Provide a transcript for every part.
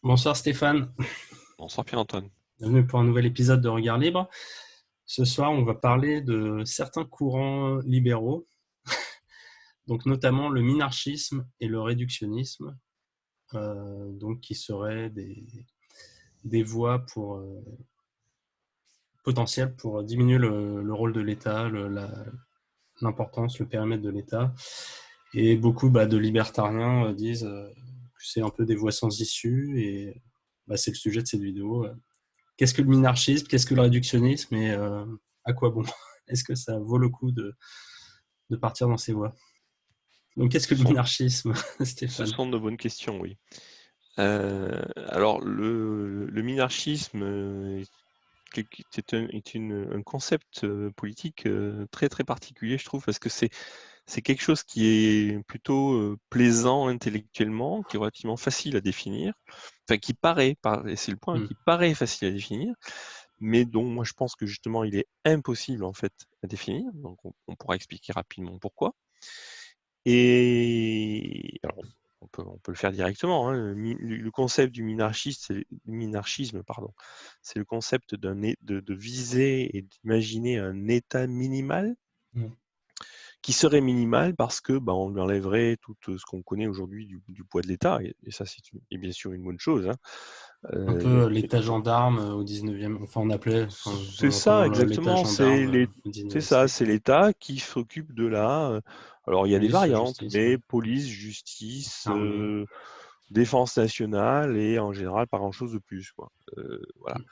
Bonsoir Stéphane, Bonsoir Pierre-Antoine. bienvenue pour un nouvel épisode de Regard Libre. Ce soir, on va parler de certains courants libéraux, donc notamment le minarchisme et le réductionnisme, donc qui seraient des voies potentielles pour diminuer le rôle de l'État, l'importance, le périmètre de l'État. Et beaucoup de libertariens disent que c'est un peu des voies sans issue, et c'est le sujet de cette vidéo. Qu'est-ce que le minarchisme? Qu'est-ce que le réductionnisme? Et à quoi bon? Est-ce que ça vaut le coup de partir dans ces voies? Donc, qu'est-ce que Ce le sont, minarchisme, ce Stéphane? sont de bonnes questions, oui. Alors, le minarchisme est un concept politique très très particulier, je trouve, parce que c'est quelque chose qui est plutôt plaisant intellectuellement, qui est relativement facile à définir, enfin qui paraît, et c'est le point, Hmm. qui paraît facile à définir, mais dont moi je pense que justement il est impossible en fait à définir, donc on pourra expliquer rapidement pourquoi. Et alors, on peut le faire directement, hein. Le concept du minarchisme, pardon, c'est le concept de viser et d'imaginer un état minimal Hmm. qui serait minimal parce que on lui enlèverait tout ce qu'on connaît aujourd'hui du poids de l'État, et ça c'est bien sûr une bonne chose, hein. Un Il y a- peu l'état gendarme au 19e, enfin on appelait, enfin c'est on entend ça l'état exactement, gendarme au c'est 19e ça, siècle. c'est l'État qui s'occupe de alors il y a des Police, variantes, justice, ouais. mais police, justice, Armée. défense nationale et en général pas grand-chose de plus, quoi. Voilà, Hmm.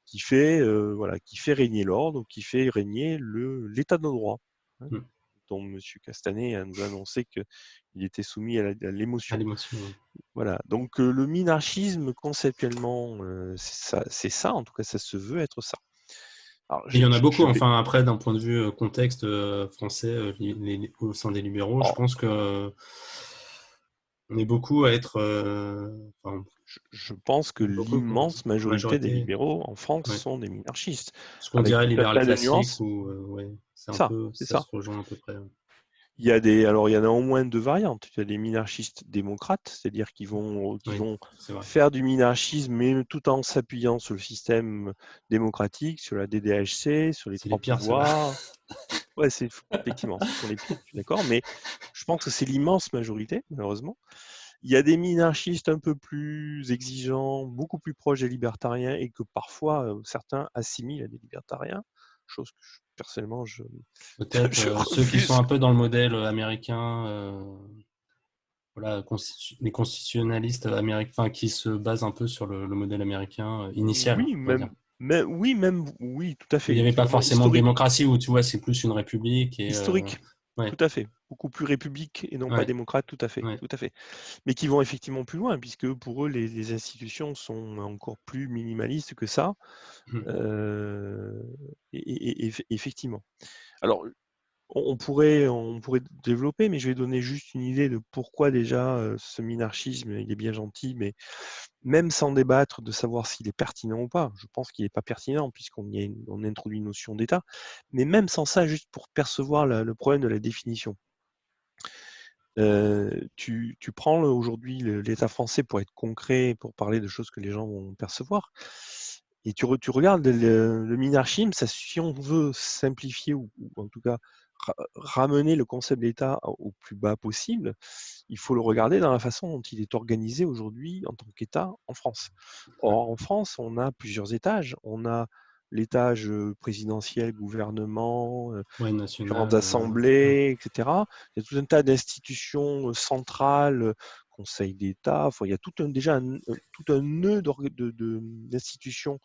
qui fait régner l'ordre, qui fait régner l'état de droit, hein, Hmm. dont Monsieur Castanet nous a annoncé qu'il était soumis à À l'émotion. l'émotion, ouais. Voilà, donc le minarchisme conceptuellement, c'est ça, en tout cas ça se veut être ça. Alors Et il y en a beaucoup, je vais, enfin après, d'un point de vue contexte français, au sein des libéraux, je oh, pense que on est beaucoup à être, enfin, je pense que beaucoup, l'immense en majorité des majorité, libéraux en France ouais. sont des minarchistes, Ce qu'on avec dirait tout un libéral tas de classique, nuances. ou ouais, c'est un Ça, peu, c'est ça ça. se rejoint à peu près. Ouais. Alors il y en a au moins deux variantes. Il y a des minarchistes démocrates, c'est-à-dire qui Oui, vont c'est vrai. faire du minarchisme, mais tout en s'appuyant sur le système démocratique, sur la DDHC, sur les C'est les trois pires, ceux-là. pouvoirs. Ouais, effectivement, ce sont les pires, je suis d'accord, mais je pense que c'est l'immense majorité, malheureusement. Il y a des minarchistes un peu plus exigeants, beaucoup plus proches des libertariens, et que parfois certains assimilent à des libertariens, chose que personnellement Peut-être je ceux qui sont refuse. un peu dans le modèle américain, voilà, les constitutionnalistes américains, enfin, qui se basent un peu sur le modèle américain initial, Oui, on va dire. oui, tout à Où il n'y fait. avait pas Vraiment forcément de historique. démocratie, où tu vois, c'est plus une république, et Historique, ouais, tout à fait. Beaucoup plus république et non pas ouais, démocrate, tout à fait, ouais. tout à fait. Mais qui vont effectivement plus loin, puisque pour eux, les institutions sont encore plus minimalistes que ça. Mhm. Euh, Effectivement. Alors, on pourrait développer, mais je vais donner juste une idée de pourquoi déjà ce minarchisme, il est bien gentil, mais même sans débattre de savoir s'il est pertinent ou pas, je pense qu'il n'est pas pertinent on introduit une notion d'État, mais même sans ça, juste pour percevoir le problème de la définition. Tu prends aujourd'hui l'État français pour être concret, pour parler de choses que les gens vont percevoir, et tu regardes le minarchisme, si on veut simplifier ou en tout cas ramener le concept d'État au plus bas possible, il faut le regarder dans la façon dont il est organisé aujourd'hui en tant qu'État en France. Ouais, Or, en France, on a plusieurs étages. On a l'étage présidentiel, gouvernement, ouais, différentes national, ouais. assemblées, etc. Il y a tout un tas d'institutions centrales, Conseil d'État. Enfin, il y a tout un nœud d'institutions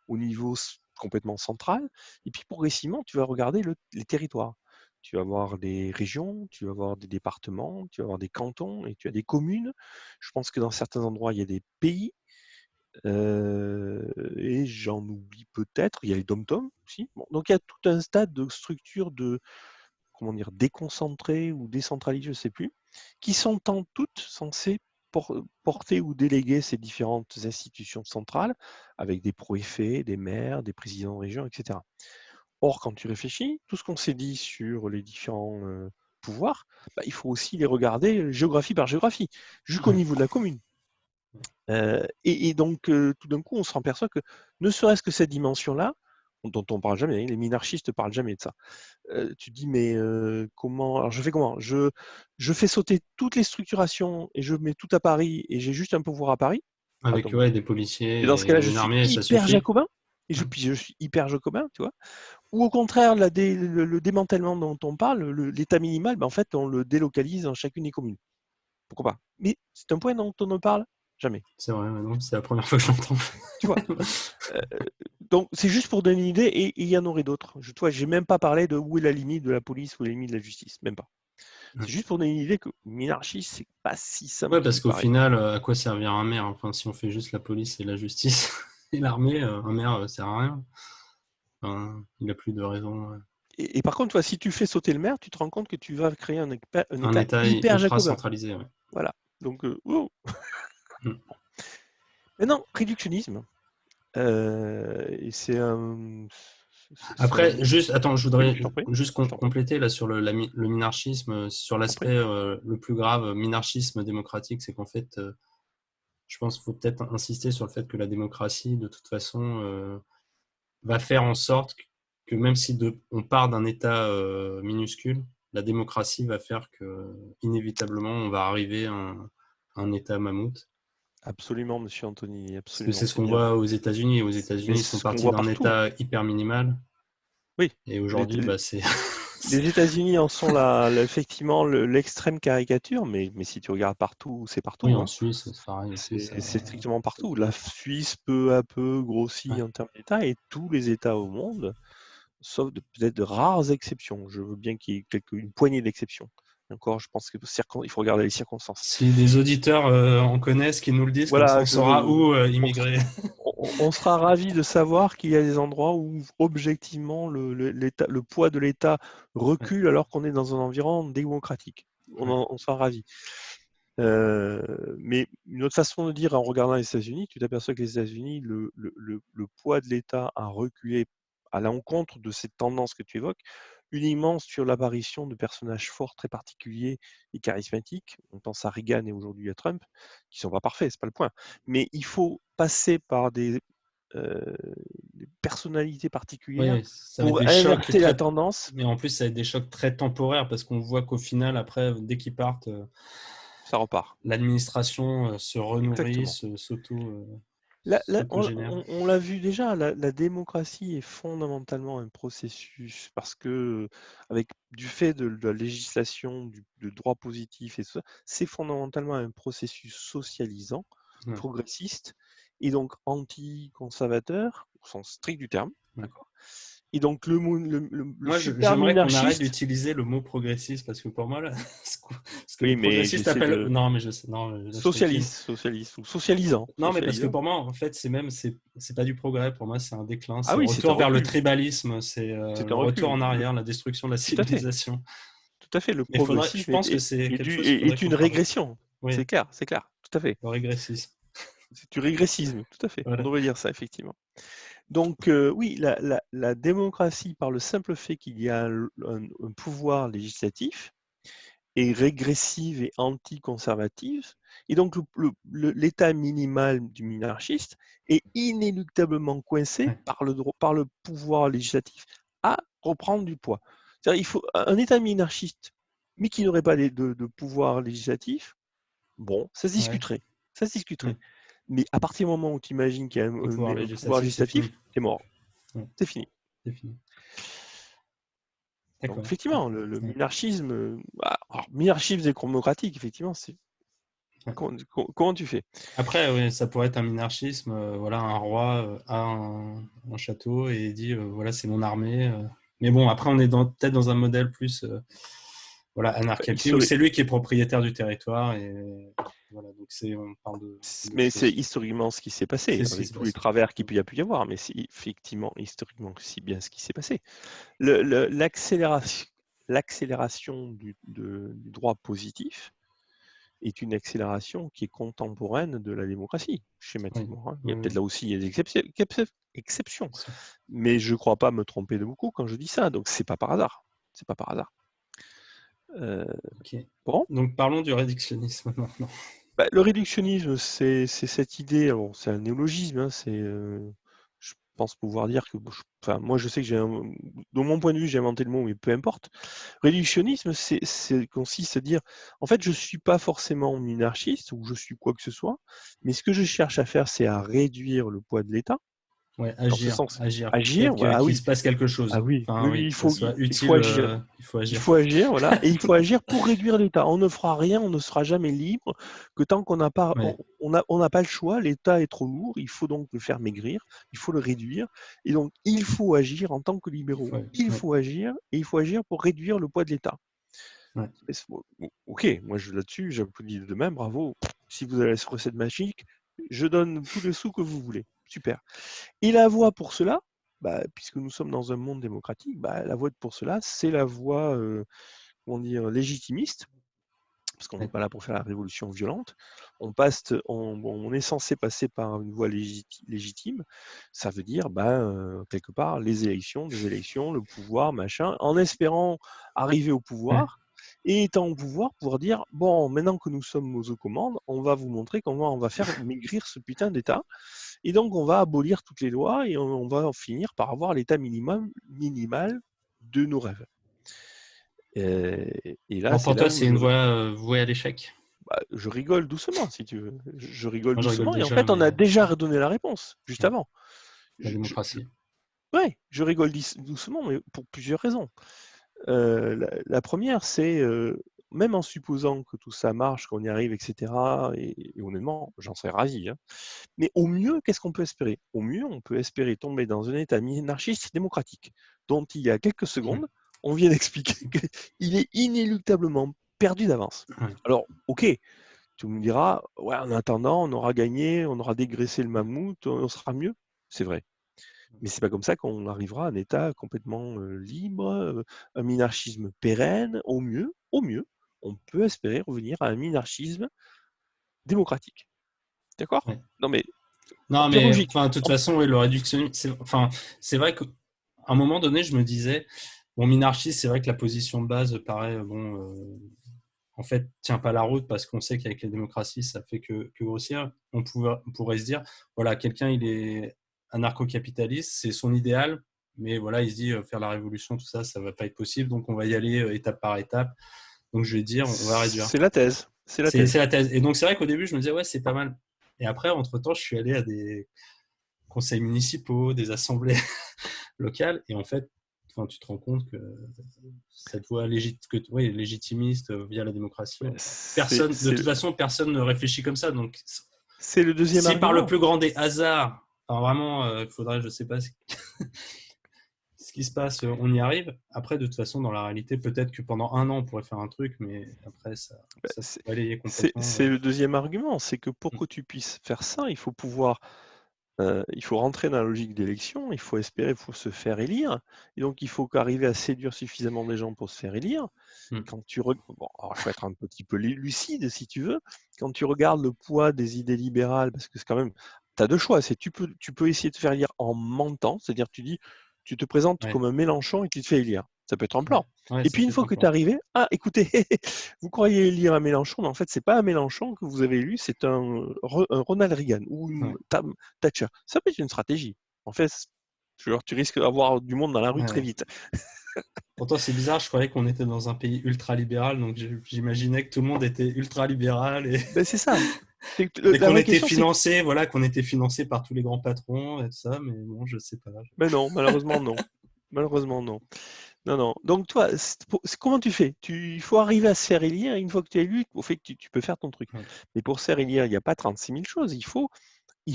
au niveau complètement central. Et puis progressivement, tu vas regarder les territoires. Tu vas avoir des régions, tu vas avoir des départements, tu vas avoir des cantons et tu as des communes. Je pense que dans certains endroits, il y a des pays. Et j'en oublie peut-être. Il y a les dom-toms aussi. Bon, donc il y a tout un stade de structure comment dire, déconcentrées ou décentralisées, je ne sais plus, qui sont en toutes censées porter ou déléguer ces différentes institutions centrales avec des préfets, des maires, des présidents de région, etc. Or, quand tu réfléchis, tout ce qu'on s'est dit sur les différents pouvoirs, il faut aussi les regarder géographie par géographie, jusqu'au Ouais. niveau de la commune. Et donc, tout d'un coup, on se aperçoit que ne serait-ce que cette dimension-là, dont on parle jamais, les minarchistes ne parlent jamais de ça. Tu te dis, mais comment. Alors, je fais comment? Je fais sauter toutes les structurations et je mets tout à Paris et j'ai juste un pouvoir à Paris. Avec Attends. des Et dans ce policiers cas-là, et je une suis armée, ça hyper suffit. jacobin. Et puis je suis hyper jacobin, tu vois. Ou au contraire, le démantèlement dont on parle, l'état minimal, ben, en fait, on le délocalise dans chacune des communes. Pourquoi pas? Mais c'est un point dont on ne parle jamais. C'est vrai, non, c'est la première fois que je l'entends. Tu vois. Donc, c'est juste pour donner une idée, et il y en aurait d'autres. Tu vois, j'ai même pas parlé de où est la limite de la police ou la limite de la justice, même pas. C'est juste pour donner une idée que minarchie, c'est pas si simple Ouais, qu'il parce y qu'au paraît. final, à quoi servir un maire? Enfin, si on fait juste la police et la justice et l'armée, un maire sert à rien. Enfin, il n'a plus de raison. Et par contre, toi, si tu fais sauter le maire, tu te rends compte que tu vas créer un Un état État hyper ultra jacobin. centralisé. Ouais. Voilà. Donc, wow. Mm. Maintenant, réductionnisme. Et c'est un. Après, juste, attends, je Oui, voudrais je t'en prie. juste Je t'en prie. compléter là sur le minarchisme, sur Je t'en prie. l'aspect le plus grave, minarchisme démocratique, c'est qu'en fait, je pense qu'il faut peut-être insister sur le fait que la démocratie, de toute façon, va faire en sorte que même si on part d'un État minuscule, la démocratie va faire que inévitablement on va arriver à un État mammouth. Absolument, monsieur Anthony, Parce que absolument. c'est ce C'est qu'on bien. voit aux États-Unis. Aux Mais États-Unis, ils c'est sont ce qu'on partis voit d'un partout. État hyper minimal. Oui. Et Les, aujourd'hui, bah, c'est. les États-Unis en sont effectivement l'extrême caricature, mais si tu regardes partout, c'est Oui, partout. en Hein. Suisse, c'est pareil aussi. C'est strictement partout. La Suisse, peu à peu, grossit Ouais. en termes d'État, et tous les États au monde, sauf peut-être de rares exceptions. Je veux bien qu'il y ait une poignée d'exceptions. Encore, je pense qu'il faut regarder les circonstances. Si des auditeurs en connaissent, qui nous le disent, comme ça Voilà, on saura où on, immigrer. on sera ravis de savoir qu'il y a des endroits où objectivement le poids de l'État Ouais. recule alors qu'on est dans un environnement démocratique. Ouais. On sera ravis. Mais une autre façon de dire en regardant les États-Unis, tu t'aperçois que les États-Unis, le poids de l'État a reculé à l'encontre de cette tendance que tu évoques, uniquement sur l'apparition de personnages forts, très particuliers et charismatiques. On pense à Reagan et aujourd'hui à Trump, qui sont pas parfaits, c'est pas le point. Mais il faut passer par des personnalités particulières Oui, ça va être pour des chocs inverser la très. tendance. Mais en plus, ça va être des chocs très temporaires parce qu'on voit qu'au final, après, dès qu'ils partent, Ça repart. l'administration se renourrit, Exactement. s'autogénère. On l'a vu déjà, la démocratie est fondamentalement un processus parce que, avec du fait de la législation, de droit positif et tout ça, c'est fondamentalement un processus socialisant, Ouais. progressiste et donc anti-conservateur, au sens strict du terme. Ouais. D'accord. Et donc le Moi, super j'aimerais qu'on arrête minarchiste, d'utiliser le mot progressiste parce que pour moi, là, ce que les oui, mais progressistes j'essaie appellent. de Non, mais je sais, non, là, je taquine. socialiste ou socialisant, Non, mais parce que socialisant. pour moi, en fait, c'est pas du progrès. Pour moi, c'est un déclin. Ah C'est le oui, c'est un retour vers le recul. tribalisme. C'est C'est le un retour en recul. arrière, la destruction de la Tout à fait. civilisation. Tout à fait. Le Mais je progressisme pense que c'est quelque chose qu'il faudrait est qu'on une travaille. régression. Oui, C'est clair. Tout à fait. le régressisme. C'est du régressisme. Tout à fait. On Voilà. devrait dire ça, effectivement. Donc, oui, la démocratie, par le simple fait qu'il y a un pouvoir législatif, est régressive et anticonservative. Et donc, l'état minimal du minarchiste est inéluctablement coincé Ouais. par le pouvoir législatif à reprendre du poids. C'est-à-dire, il faut un état minarchiste, mais qui n'aurait pas de pouvoir législatif. Bon, ça se Ouais. discuterait. Ça se discuterait. Mm. Mais à partir du moment où tu imagines qu'il y a Le pouvoir un pouvoir législatif, c'est législatif, fini. c'est mort. Ouais, C'est fini. c'est fini. Donc, D'accord. effectivement, le Ouais. minarchisme, alors, minarchisme démocratique, effectivement, c'est Ouais. comment tu fais? Après, oui, ça pourrait être un minarchisme. Voilà, un roi a un château et dit voilà, c'est mon armée. Mais bon, après, on est peut-être dans un modèle plus voilà, anarchie, où c'est lui qui est propriétaire du territoire. Et voilà, donc on parle de deux Mais c'est choses. historiquement ce qui s'est passé, C'est ce qui avec s'est tous les passé. travers qu'il y a pu y avoir, mais c'est effectivement, historiquement, c'est bien ce qui s'est passé. L'accélération du droit positif est une accélération qui est contemporaine de la démocratie, Oui, schématiquement. Hein. Il y a peut-être oui, là aussi des exceptions, bien sûr. mais je ne crois pas me tromper de beaucoup quand je dis ça, donc c'est pas par hasard. C'est pas par hasard. Euh, Ok. bon, Donc parlons du réductionnisme maintenant. Le réductionnisme, c'est cette idée, alors c'est un néologisme, hein, je pense pouvoir dire que, enfin, moi je sais que de mon point de vue, j'ai inventé le mot, mais peu importe. Réductionnisme, consiste à dire, en fait, je ne suis pas forcément minarchiste, ou je suis quoi que ce soit, mais ce que je cherche à faire, c'est à réduire le poids de l'État, Ouais, dans ce agir, sens. agir. Agir, Peut-être voilà, ah qu'il oui, se passe quelque ah chose. oui, Enfin, oui, oui, oui, que ça soit il faut utile, agir. il faut Il agir. faut agir, voilà, et il faut agir pour réduire l'État. On ne fera rien, on ne sera jamais libre que tant qu'on n'a pas, Ouais, on n'a pas le choix. L'État est trop lourd, il faut donc le faire maigrir, il faut le réduire, et donc il faut agir en tant que il faut, libéraux. ouais, Il faut agir, et il faut agir pour réduire le poids de l'État. ouais. Ok, moi là-dessus, j'applaudis demain, bravo. Si vous avez cette recette magique, je donne tous les sous que vous voulez. Super. Et la voie pour cela, puisque nous sommes dans un monde démocratique, la voie pour cela, c'est la voie, comment dire, légitimiste, parce qu'on n'est Ouais. pas là pour faire la révolution violente. On est censé passer par une voie légitime. Ça veut dire, quelque part, des élections, le pouvoir, machin, en espérant arriver au Ouais. pouvoir. Et étant au pouvoir, pouvoir dire, bon, maintenant que nous sommes aux commandes, on va vous montrer comment on va faire maigrir ce putain d'État. Et donc, on va abolir toutes les lois et on va en finir par avoir l'État minimal de nos rêves. Et là, Bon, c'est pour là toi, où c'est une voie vouée à l'échec. je rigole doucement, si tu veux. Je rigole Moi, je rigole doucement. Et en déjà, fait, on a mais déjà redonné la réponse, juste ouais, avant. la Je, je- je- démocratie. ouais, je rigole doucement, mais pour plusieurs raisons. La première, c'est, même en supposant que tout ça marche, qu'on y arrive, etc., et honnêtement, j'en serais ravi, hein. Mais au mieux, qu'est-ce qu'on peut espérer? Au mieux, on peut espérer tomber dans un État minarchiste démocratique, dont il y a quelques Ouais. secondes, on vient d'expliquer qu'il est inéluctablement perdu d'avance. Ouais. Alors, ok, tu me diras, ouais, en attendant, on aura gagné, on aura dégraissé le mammouth, on sera mieux. C'est vrai. Mais c'est pas comme ça qu'on arrivera à un État complètement libre, un minarchisme pérenne. Au mieux, on peut espérer revenir à un minarchisme démocratique. D'accord? Ouais. Non mais, en Non, pure mais logique. enfin, de toute façon, oui, le réductionnisme, enfin, c'est vrai qu'à un moment donné, je me disais, bon, minarchiste, c'est vrai que la position de base paraît, bon, en fait, tient pas la route parce qu'on sait qu'avec les démocraties, ça fait que grossir. On pourrait se dire, voilà, quelqu'un, il est anarcho-capitaliste, c'est son idéal, mais voilà, il se dit, faire la révolution, tout ça, ça va pas être possible, donc on va y aller étape par étape. Donc je vais dire, on va réduire. C'est la thèse. C'est la C'est thèse. la thèse. Et donc c'est vrai qu'au début, je me disais, ouais, c'est pas mal. Et après, entre-temps, je suis allé à des conseils municipaux, des assemblées locales, et en fait, enfin, tu te rends compte que cette voie oui, légitimiste via la démocratie, C'est personne, de toute façon, personne ne réfléchit comme ça. Donc, c'est le deuxième si par le argument. plus grand des hasards, enfin, vraiment, il faudrait, je sais pas ce qui se passe, on y arrive. Après, de toute façon, dans la réalité, peut-être que pendant un an, on pourrait faire un truc, mais après, ça s'est C'est balayé complètement. c'est le deuxième argument. C'est que pour que tu puisses faire ça, il faut pouvoir, il faut rentrer dans la logique d'élection, il faut espérer, il faut se faire élire. Et donc, il faut qu'arriver à séduire suffisamment des gens pour se faire élire. Mm. Quand bon, alors, il faut être un petit peu lucide si tu veux. Quand tu regardes le poids des idées libérales, parce que c'est quand même, tu as deux choix. C'est tu peux essayer de te faire élire en mentant, c'est-à-dire tu te présentes Ouais, comme un Mélenchon et tu te fais élire. Ça peut être un ouais, plan. ouais, Et ça puis une peut être fois un que tu es plan. arrivé, ah écoutez, vous croyez élire un Mélenchon, mais en fait c'est pas un Mélenchon que vous avez élu, c'est un Ronald Reagan ou une Ouais, Thatcher. Ça peut être une stratégie. En fait, tu risques d'avoir du monde dans la rue très ouais. vite. Pourtant, c'est bizarre, je croyais qu'on était dans un pays ultra-libéral, donc j'imaginais que tout le monde était ultra-libéral Ben c'est ça. et La qu'on vraie était question c'est que, financé, voilà, qu'on était financé par tous les grands patrons et tout ça, mais bon, je sais pas. ben non, malheureusement non. Malheureusement non. Non, non. Donc toi, comment tu fais? Il faut arriver à se faire élire, et une fois que tu es élu, au fait que tu peux faire ton truc. Ouais, Mais pour se faire élire, il n'y a pas 36 000 choses. Il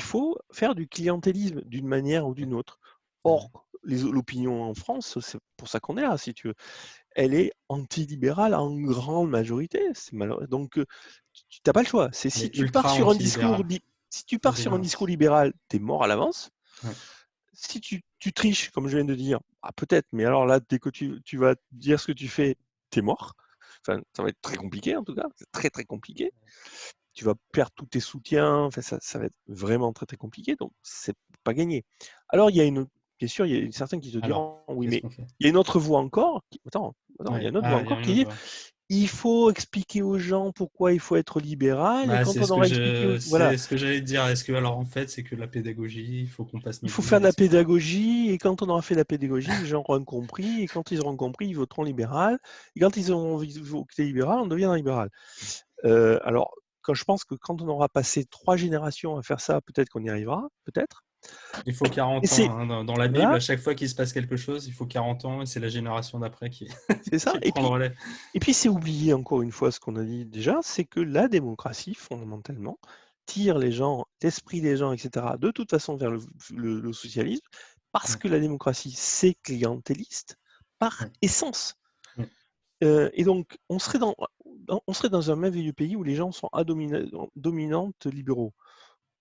faut faire du clientélisme d'une manière ou ouais, d'une autre. ouais. Or, l'opinion en France, c'est pour ça qu'on est là, si tu veux. Elle est antilibérale en grande majorité. C'est malheureux. Donc, tu n'as pas le choix. C'est Elle est ultra anti-libérale. si tu Ça, pars c'est sur un bien. discours libéral, tu es mort à l'avance. Ouais, Si tu triches, comme je viens de dire, peut-être, mais alors là, dès que tu vas dire ce que tu fais, tu es mort. Enfin, ça va être très compliqué en tout cas. C'est très très compliqué. Tu vas perdre tous tes soutiens. Enfin, ça va être vraiment très très compliqué. Donc, c'est pas gagné. Alors, bien sûr, il y a certains qui te alors, diront, oui, qu'est-ce mais qu'on fait? il y a une autre voie encore. Attends, il y a Ouais. une autre voie Ah, il y a encore une qui autre dit, voie. il faut expliquer aux gens pourquoi il faut être libéral, et Bah, quand on aura expliqué aux voilà, c'est ce que j'allais te dire. Est-ce que, alors, en fait, c'est que de la pédagogie, il faut qu'on passe il notre faut vie faire de à la expliquer. pédagogie, et quand on aura fait de la pédagogie, les gens auront compris, et quand ils auront compris, ils voteront libéral, et quand ils auront voté libéral, on deviendra libéral. Alors, quand je pense que quand on aura passé 3 générations à faire ça, peut-être qu'on y arrivera, peut-être. Il faut Et 40 ans, c'est hein. Dans la Bible, voilà, à chaque fois qu'il se passe quelque chose, il faut 40 ans et c'est la génération d'après qui, c'est ça. qui prend le relais. Et puis c'est oublier encore une fois ce qu'on a dit déjà, c'est que la démocratie, fondamentalement, tire les gens, l'esprit des gens, etc., de toute façon vers le socialisme, parce Ouais, que la démocratie, c'est clientéliste par ouais, essence. ouais. Et donc, on serait dans un merveilleux pays où les gens sont dominantes libéraux.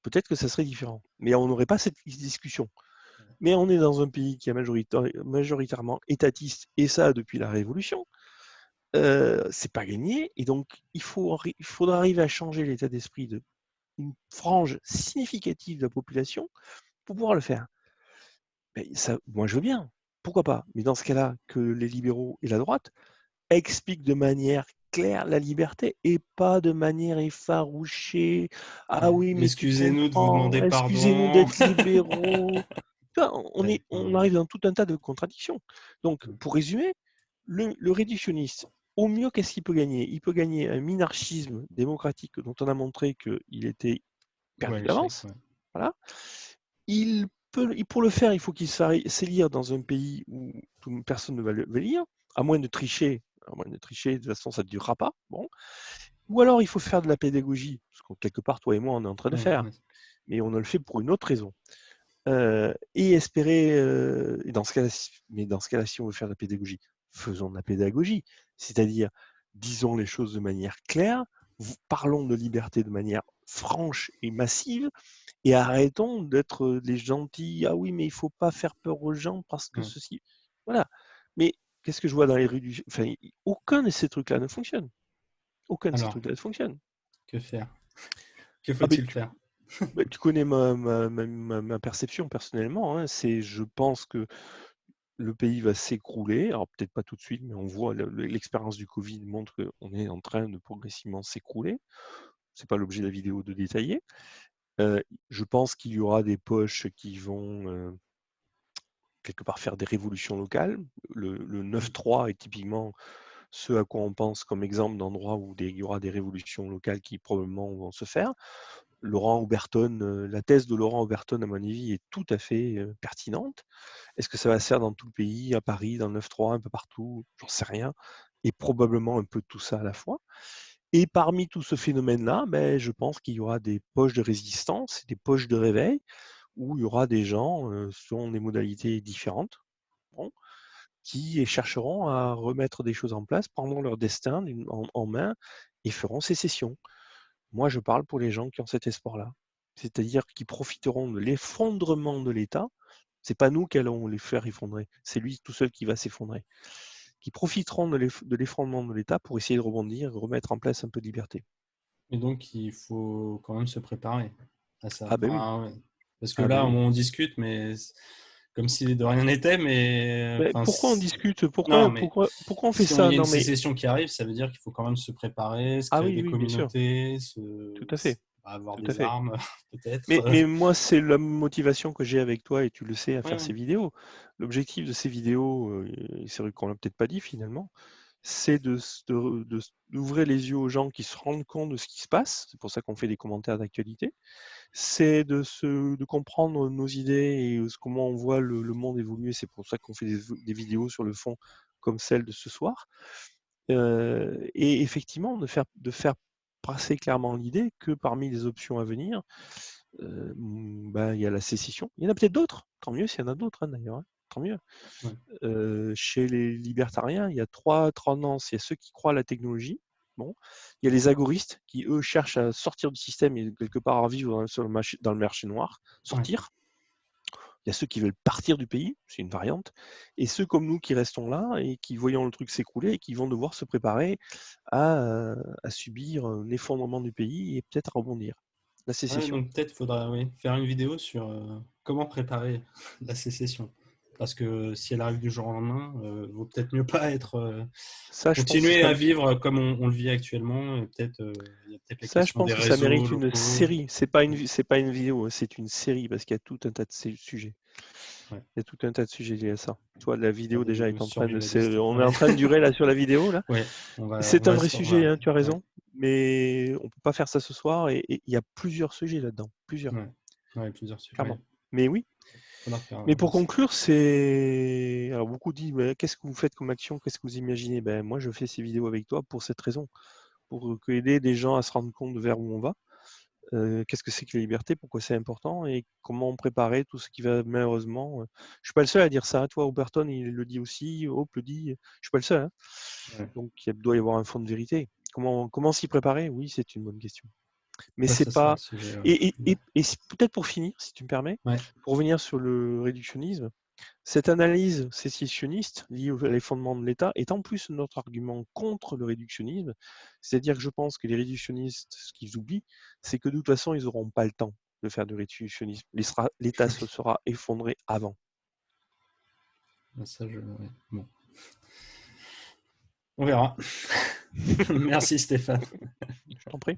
Peut-être que ça serait différent, mais on n'aurait pas cette discussion. Mais on est dans un pays qui est majoritairement étatiste, et ça depuis la Révolution. C'est pas gagné, et donc il faudra arriver à changer l'état d'esprit d'une frange significative de la population pour pouvoir le faire. Mais ça, moi je veux bien, pourquoi pas? Mais dans ce cas-là, que les libéraux et la droite expliquent de manière claire la liberté, et pas de manière effarouchée. Ah Ouais. oui, mais tu Excusez-nous de vous comprends, demander excusez-nous pardon. d'être libéraux. Tu vois, Ouais, on arrive dans tout un tas de contradictions. Donc, pour résumer, le réductionniste, au mieux, qu'est-ce qu'il peut gagner? Il peut gagner un minarchisme démocratique dont on a montré qu'il était ouais, perdu l'échec, d'avance. ouais. Voilà. Pour le faire, il faut qu'il s'élire dans un pays où personne ne va le lire, à moins de tricher. À moins de tricher, de toute façon, ça ne durera pas. Bon. Ou alors, il faut faire de la pédagogie, ce que quelque part, toi et moi, on est en train de Ouais, faire. ouais. Mais on le fait pour une autre raison. Et espérer, et dans ce cas-là, si on veut faire de la pédagogie, faisons de la pédagogie. C'est-à-dire, disons les choses de manière claire, parlons de liberté de manière franche et massive, et arrêtons d'être les gentils. Ah oui, mais il faut pas faire peur aux gens parce que Ouais. ceci. Voilà. Mais qu'est-ce que je vois dans les rues Enfin, aucun de ces trucs-là ne fonctionne. Aucun de ces Alors, trucs-là ne fonctionne. que faire? Que Ah ben, faut-il faire? tu connais ma perception personnellement, hein. Je pense que le pays va s'écrouler. Alors peut-être pas tout de suite, mais on voit l'expérience du Covid montre qu'on est en train de progressivement s'écrouler. C'est pas l'objet de la vidéo de détailler. Je pense qu'il y aura des poches qui vont quelque part faire des révolutions locales. Le 9-3 est typiquement ce à quoi on pense comme exemple d'endroit où il y aura des révolutions locales qui probablement vont se faire. Laurent Oberton, la thèse de Laurent Oberton, à mon avis, est tout à fait pertinente. Est-ce que ça va se faire dans tout le pays, à Paris, dans le 9-3, un peu partout? J'en sais rien. Et probablement un peu de tout ça à la fois. Et parmi tout ce phénomène-là, ben, je pense qu'il y aura des poches de résistance, des poches de réveil, où il y aura des gens, selon des modalités différentes, bon, qui chercheront à remettre des choses en place, prendront leur destin en main et feront sécession. Moi, je parle pour les gens qui ont cet espoir-là. C'est-à-dire qui profiteront de l'effondrement de l'État. C'est pas nous qui allons les faire effondrer, c'est lui tout seul qui va s'effondrer. Qui profiteront de l'effondrement de l'État pour essayer de rebondir et remettre en place un peu de liberté. Et donc, il faut quand même se préparer à ça. Ah ben oui, Enfin, ouais. Parce que ah ben là, oui. on discute, mais comme si de rien n'était. Mais Mais enfin, pourquoi on discute? non, mais Pourquoi on fait si il ça? y a une Non mais sécession qui arrive, ça veut dire qu'il faut quand même se préparer, se ah créer oui, des oui, bien sûr, communautés, tout à fait, avoir tout à des fait. armes, peut-être. Mais moi, c'est la motivation que j'ai avec toi, et tu le sais, à Ouais, faire ouais. ces vidéos. L'objectif de ces vidéos, et c'est vrai qu'on l'a peut-être pas dit finalement, c'est d'ouvrir les yeux aux gens qui se rendent compte de ce qui se passe. C'est pour ça qu'on fait des commentaires d'actualité. C'est de comprendre nos idées et comment on voit le monde évoluer. C'est pour ça qu'on fait des vidéos sur le fond comme celle de ce soir. Et effectivement, de faire passer clairement l'idée que parmi les options à venir, ben, il y a la sécession. Il y en a peut-être d'autres. Tant mieux s'il y en a d'autres, hein, d'ailleurs, hein. Tant mieux. Ouais. Chez les libertariens, il y a 3 tendances. Il y a ceux qui croient à la technologie. Bon. Il y a les agoristes qui, eux, cherchent à sortir du système et quelque part à vivre dans le marché noir, Ouais. sortir. Il y a ceux qui veulent partir du pays, c'est une variante, et ceux comme nous qui restons là et qui voyons le truc s'écrouler et qui vont devoir se préparer à subir un effondrement du pays et peut-être à rebondir. La Ouais, sécession. donc peut-être faudra, oui, faire une vidéo sur comment préparer la sécession. parce que si elle arrive du jour au lendemain, vaut peut-être mieux pas être Ça, je pense que continuer ça, à vivre comme on le vit actuellement. Et peut-être il y a peut-être la ça, je question des pense que ça réseaux mérite une locaux. série. C'est pas une vidéo, c'est une série parce qu'il y a tout un tas de sujets. Ouais. Il y a tout un tas de sujets liés à ça. Toi, la vidéo Faire déjà du est en train de, survivaliste. on est Ouais. en train de durer là sur la vidéo là. Ouais. C'est un vrai On sujet, va, hein, tu as ouais. raison. Mais on peut pas faire ça ce soir et il y a plusieurs sujets là-dedans, plusieurs, Ouais. Ouais, plusieurs sujets. Ouais. clairement. Mais oui. Faudra faire Mais pour conclure, c'est. Alors beaucoup disent, mais qu'est-ce que vous faites comme action? Qu'est-ce que vous imaginez? Ben, moi, je fais ces vidéos avec toi pour cette raison, pour aider des gens à se rendre compte de vers où on va. Qu'est-ce que c'est que la liberté? Pourquoi c'est important? Et comment préparer tout ce qui va malheureusement. Je suis pas le seul à dire ça. Toi, Oberton, il le dit aussi. Hope le dit. Je suis pas le seul, hein. Ouais. Donc, il doit y avoir un fond de vérité. Comment s'y préparer? Oui, c'est une bonne question. Mais Ouais, c'est ça sera le pas. sujet. Ouais. Et peut-être pour finir, si tu me permets, Ouais. pour revenir sur le réductionnisme, cette analyse sécessionniste liée aux fondements de l'État est en plus notre argument contre le réductionnisme. C'est-à-dire que je pense que les réductionnistes, ce qu'ils oublient, c'est que de toute façon, ils n'auront pas le temps de faire du réductionnisme. L'État se sera effondré avant. Ça, ouais. Bon. On verra. Merci Stéphane. Je t'en prie.